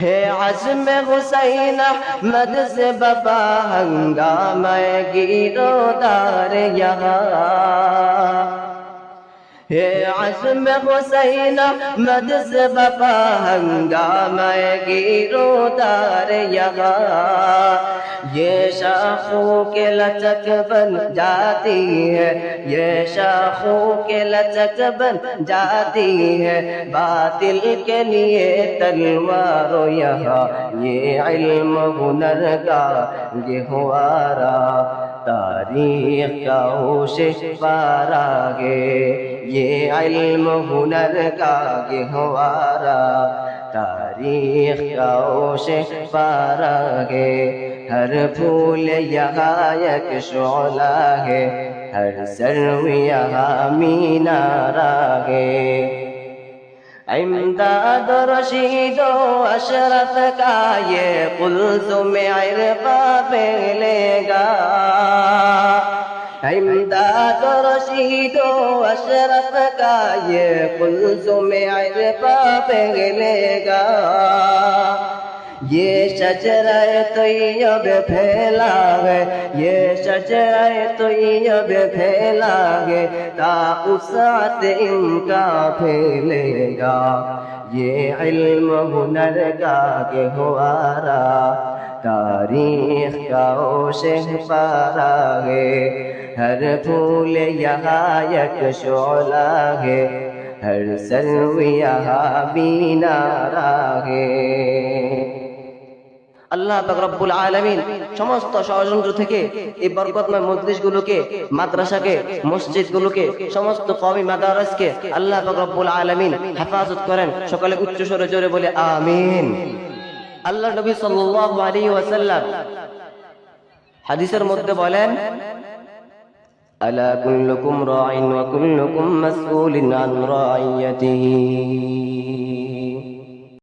है आज़म हुसैन अहमद से बाबा हंगामा गिरोदार यहाँ है आज़म हुसैन अहमद से बाबा हंगामा गिरोदार यहाँ ये शाखों के लचक बन जाती है, ये शाखों के लचक बन जाती है, बातिल के लिए तलवारों यहाँ ये इल्म हुनर का गहवारा तारीख का होशे पारागे ये इल्म हुनर का गहवारा तारीख का होशे पारागे हर फूल यहाँ एक शोला है, हर सर्व यहाँ मीनारा है। इमदाद रशीदो अशरफ का ये कुल्सुम इरफा फैलेगा, इमदाद रशीदो अशरफ का ये कुल्सुम इरफा फैलेगा। ये शजरा तैयब फैला है, ये शजरा तैयब फैला है, ता उसात इनका फैलेगा। ये इल्म हुनर का गहवारा तारीख का ओशे पारा है, हर फूल यहाँ एक शोला है, हर सर्व यहाँ बीनारा है। আল্লাহ পাক রব্বুল আলামিন সমস্ত ষড়যন্ত্র থেকে এই বরকতময় মজলিসগুলোকে, মাদ্রাসাকে, মসজিদগুলোকে, সমস্ত কওমি মাদারিসকে আল্লাহ পাক রব্বুল আলামিন হেফাজত করেন। সকলে উচ্চ স্বরে জোরে বলে আমিন। আল্লাহ নবী সাল্লাল্লাহু আলাইহি ওয়াসাল্লাম হাদিসের মধ্যে বলেন, আলা কুল্লুকুম রাইন ওয়া কুল্লুকুম মাসউলুন আন রাইয়াতিহি।